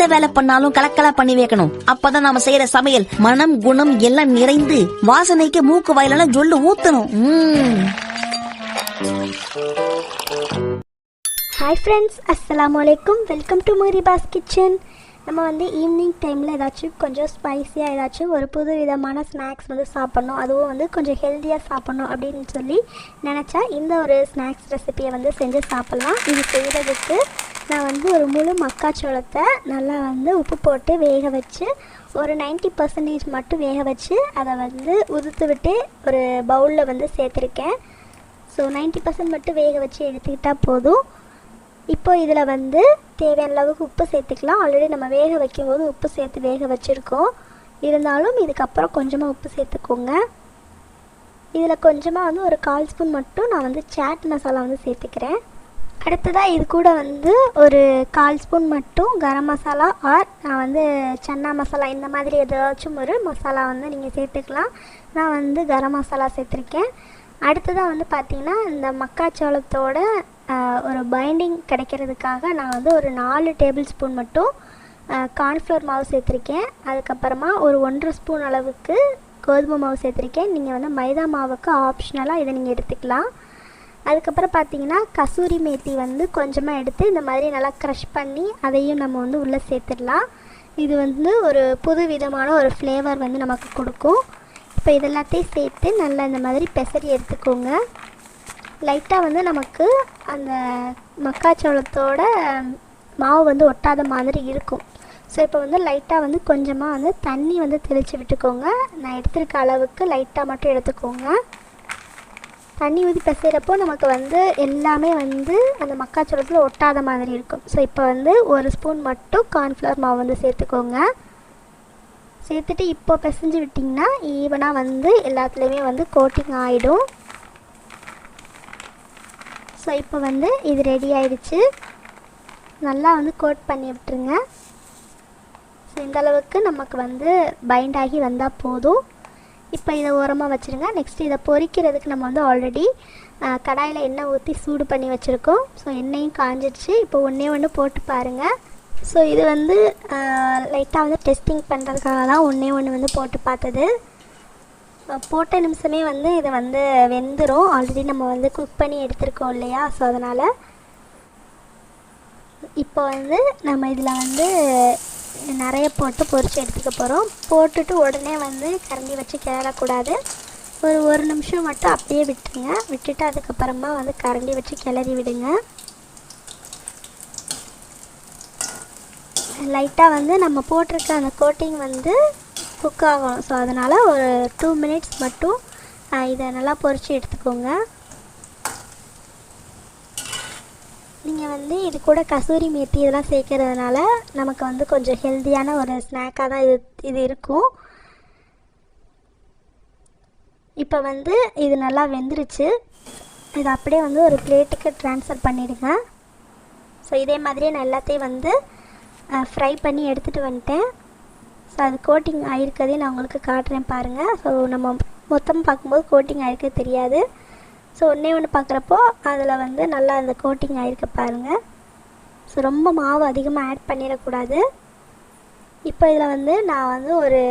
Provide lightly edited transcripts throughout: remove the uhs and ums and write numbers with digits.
எந்த வேலை பண்ணாலும் கலக்கலா பண்ணி வைக்கணும். அப்பதான் நாம செய்யற சமையல் மனம் குணம் எல்லாம் நிறைந்து வாசனைக்கு மூக்கு வாயிலெல்லாம் ஜொல்லு ஊத்தணும். ஹாய் ஃப்ரெண்ட்ஸ், அஸ்ஸலாமு அலைக்கும். வெல்கம் டு முரிபாஸ் கிச்சன். நம்ம வந்து ஈவினிங் டைமில் ஏதாச்சும் கொஞ்சம் ஸ்பைஸியாக ஏதாச்சும் ஒரு புது விதமான ஸ்நாக்ஸ் வந்து சாப்பிட்ணும், அதுவும் வந்து கொஞ்சம் ஹெல்த்தியாக சாப்பிட்ணும் அப்படின்னு சொல்லி நினச்சா இந்த ஒரு ஸ்நாக்ஸ் ரெசிபியை வந்து செஞ்சு சாப்பிட்லாம். இது செய்கிறதுக்கு நான் வந்து ஒரு முழு மக்காச்சோளத்தை நல்லா வந்து உப்பு போட்டு வேக வச்சு ஒரு 90% மட்டும் வேக வச்சு அதை வந்து உதுத்து விட்டு ஒரு பவுலில் வந்து சேர்த்துருக்கேன். ஸோ 90% மட்டும் வேக வச்சு எடுத்துக்கிட்டால் போதும். இப்போ இதில் வந்து தேவையான அளவுக்கு உப்பு சேர்த்துக்கலாம். ஆல்ரெடி நம்ம வேக வைக்கும்போது உப்பு சேர்த்து வேக வச்சுருக்கோம். இருந்தாலும் இதுக்கப்புறம் கொஞ்சமாக உப்பு சேர்த்துக்கோங்க. இதில் கொஞ்சமாக வந்து ஒரு 1/4 ஸ்பூன் மட்டும் நான் வந்து சாட் மசாலா வந்து சேர்த்துக்கிறேன். அடுத்ததாக இது கூட வந்து ஒரு 1/4 ஸ்பூன் மட்டும் கரம் மசாலா ஆர் நான் வந்து சன்னா மசாலா இந்த மாதிரி ஏதாச்சும் ஒரு மசாலா வந்து நீங்கள் சேர்த்துக்கலாம். நான் வந்து கரம் மசாலா சேர்த்துருக்கேன். அடுத்ததாக வந்து பார்த்திங்கன்னா இந்த மக்காச்சோளத்தோட ஒரு பைண்டிங் கிடைக்கிறதுக்காக நான் வந்து ஒரு 4 டேபிள் ஸ்பூன் மட்டும் கார்ன்ஃப்ளவர் மாவு சேர்த்துருக்கேன். அதுக்கப்புறமா ஒரு 1.5 ஸ்பூன் அளவுக்கு கோதுமை மாவு சேர்த்துருக்கேன். நீங்கள் வந்து மைதா மாவுக்கு ஆப்ஷனலாக இதை நீங்கள் எடுத்துக்கலாம். அதுக்கப்புறம் பார்த்திங்கன்னா கசூரி மேத்தி வந்து கொஞ்சமாக எடுத்து இந்த மாதிரி நல்லா க்ரஷ் பண்ணி அதையும் நம்ம வந்து உள்ளே சேர்த்துடலாம். இது வந்து ஒரு புது விதமான ஒரு ஃப்ளேவர் வந்து நமக்கு கொடுக்கும். இப்போ இதெல்லாத்தையும் சேர்த்து நல்லா இந்த மாதிரி பெசரி எடுத்துக்கோங்க. லைட்டாக வந்து நமக்கு அந்த மக்காச்சோளத்தோட மாவு வந்து ஒட்டாத மாதிரி இருக்கும். ஸோ இப்போ வந்து லைட்டாக வந்து கொஞ்சமாக வந்து தண்ணி வந்து தெளித்து விட்டுக்கோங்க. நான் எடுத்துருக்க அளவுக்கு லைட்டாக மட்டும் எடுத்துக்கோங்க. தண்ணி ஊற்றி பெசைகிறப்போ நமக்கு வந்து எல்லாமே வந்து அந்த மக்காச்சோளத்தில் ஒட்டாத மாதிரி இருக்கும். ஸோ இப்போ வந்து 1 ஸ்பூன் மட்டும் கார்ன்ஃப்ளவர் மாவு வந்து சேர்த்துக்கோங்க. சேர்த்துட்டு இப்போ பிசைஞ்சு விட்டிங்கன்னா ஈவனாக வந்து எல்லாத்துலேயுமே வந்து கோட்டிங் ஆகிடும். ஸோ இப்போ வந்து இது ரெடி ஆகிடுச்சு. நல்லா வந்து கோட் பண்ணி விட்டுருங்க. ஸோ இந்த அளவுக்கு நமக்கு வந்து பைண்ட் ஆகி வந்தால் போதும். இப்போ இதை ஓரமாக வச்சுருங்க. நெக்ஸ்ட்டு இதை பொரிக்கிறதுக்கு நம்ம வந்து ஆல்ரெடி கடாயில் எண்ணெய் ஊற்றி சூடு பண்ணி வச்சுருக்கோம். ஸோ எண்ணெயும் காஞ்சிடுச்சு. இப்போ ஒன்று போட்டு பாருங்கள். ஸோ இது வந்து லைட்டாக வந்து டெஸ்டிங் பண்ணுறதுக்காக தான் ஒன்று வந்து போட்டு பார்த்தது. போட்ட நிமிஷமே வந்து இதை வந்து வெந்துடும். ஆல்ரெடி நம்ம வந்து குக் பண்ணி எடுத்துருக்கோம் இல்லையா? ஸோ அதனால் இப்போ வந்து நம்ம இதில் வந்து நிறைய போட்டு பொரித்து எடுத்துக்க போகிறோம். போட்டுட்டு உடனே வந்து கரண்டி வச்சு கிளறக்கூடாது. ஒரு நிமிஷம் மட்டும் அப்படியே விட்டுருங்க. விட்டுட்டு அதுக்கப்புறமா வந்து கரண்டி வச்சு கிளறி விடுங்க. லைட்டாக வந்து நம்ம போட்டிருக்க அந்த கோட்டிங் வந்து குக் ஆகும். ஸோ அதனால் ஒரு 2 மினிட்ஸ் மட்டும் இதை நல்லா பொரித்து எடுத்துக்கோங்க. நீங்கள் வந்து இது கூட கசூரி மேத்தி இதெல்லாம் சேர்க்கறதுனால நமக்கு வந்து கொஞ்சம் ஹெல்த்தியான ஒரு ஸ்நாக்காக தான் இது இருக்கும். இப்போ வந்து இது நல்லா வெந்துருச்சு. இது அப்படியே வந்து ஒரு பிளேட்டுக்கு ட்ரான்ஸ்ஃபர் பண்ணிவிடுங்க. ஸோ இதே மாதிரியே நான் எல்லாத்தையும் வந்து ஃப்ரை பண்ணி எடுத்துகிட்டு வந்துட்டேன். ஸோ அது கோட்டிங் ஆகிருக்கதே நான் உங்களுக்கு காட்டுறேன் பாருங்கள். ஸோ நம்ம மொத்தம் பார்க்கும்போது கோட்டிங் ஆகிருக்க தெரியாது. ஸோ ஒன்று பார்க்குறப்போ அதில் வந்து நல்லா அந்த கோட்டிங் ஆகிருக்க பாருங்கள். ஸோ ரொம்ப மாவு அதிகமாக ஆட் பண்ணிடக்கூடாது. இப்போ இதில் வந்து நான் வந்து ஒரு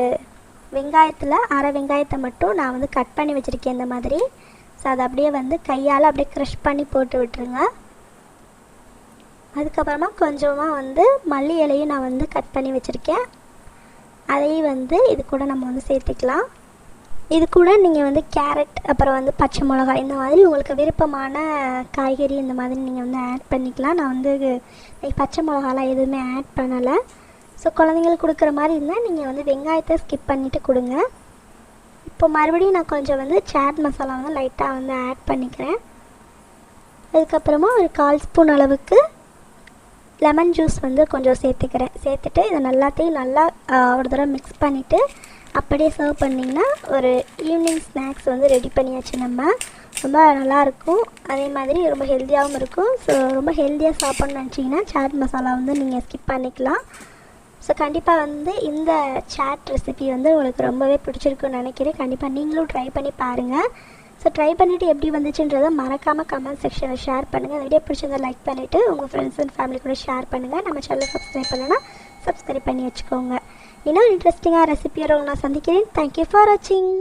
வெங்காயத்தில் அரை வெங்காயத்தை மட்டும் நான் வந்து கட் பண்ணி வச்சுருக்கேன் இந்த மாதிரி. ஸோ அதை அப்படியே வந்து கையால் அப்படியே க்ரஷ் பண்ணி போட்டு விட்டுருங்க. அதுக்கப்புறமா கொஞ்சமாக வந்து மல்லி இலையும் நான் வந்து கட் பண்ணி வச்சுருக்கேன். அதையும் வந்து இது கூட நம்ம வந்து சேர்த்துக்கலாம். இது கூட நீங்கள் வந்து கேரட் அப்புறம் வந்து பச்சை மிளகாய் இந்த மாதிரி உங்களுக்கு விருப்பமான காய்கறி இந்த மாதிரி நீங்கள் வந்து ஆட் பண்ணிக்கலாம். நான் வந்து பச்சை மிளகாலாம் எதுவுமே ஆட் பண்ணலை. ஸோ குழந்தைங்களுக்கு கொடுக்குற மாதிரி இருந்தால் நீங்கள் வந்து வெங்காயத்தை ஸ்கிப் பண்ணிவிட்டு கொடுங்க. இப்போ மறுபடியும் நான் கொஞ்சம் வந்து சாட் மசாலா வந்து லைட்டாக வந்து ஆட் பண்ணிக்கிறேன். அதுக்கப்புறமா ஒரு 1/4 ஸ்பூன் அளவுக்கு லெமன் ஜூஸ் வந்து கொஞ்சம் சேர்த்துக்கிறேன். சேர்த்துட்டு இதை எல்லாத்தையும் நல்லா ஒரு தடவை மிக்ஸ் பண்ணிவிட்டு அப்படியே சர்வ் பண்ணிங்கன்னா ஒரு ஈவினிங் ஸ்நாக்ஸ் வந்து ரெடி பண்ணியாச்சு. நம்ம ரொம்ப நல்லாயிருக்கும். அதே மாதிரி ரொம்ப ஹெல்த்தியாகவும் இருக்கும். ஸோ ரொம்ப ஹெல்த்தியாக சாப்பிட்ணுன்னு நினச்சிங்கன்னா சாட் மசாலா வந்து நீங்கள் ஸ்கிப் பண்ணிக்கலாம். ஸோ கண்டிப்பாக வந்து இந்த சாட் ரெசிபி வந்து உங்களுக்கு ரொம்பவே பிடிச்சிருக்குன்னு நினைக்கிறேன். கண்டிப்பாக நீங்களும் ட்ரை பண்ணி பாருங்கள். ஸோ ட்ரை பண்ணிவிட்டு எப்படி வந்துச்சுன்றதை மறக்காமல் கமெண்ட் செக்ஷனில் ஷேர் பண்ணுங்கள். அந்த வீடியோ பிடிச்சிருந்தா லைக் பண்ணிவிட்டு உங்கள் ஃப்ரெண்ட்ஸ் அண்ட் ஃபேமிலி கூட ஷேர் பண்ணுங்கள். நம்ம சேனலை சப்ஸ்கிரைப் பண்ணலாம். சப்ஸ்கிரைப் பண்ணி வச்சுக்கோங்க. இன்னும் இன்ட்ரெஸ்டிங்காக ரெசிபியோட நான் சந்திக்கிறேன். தேங்க்யூ ஃபார் வாட்சிங்.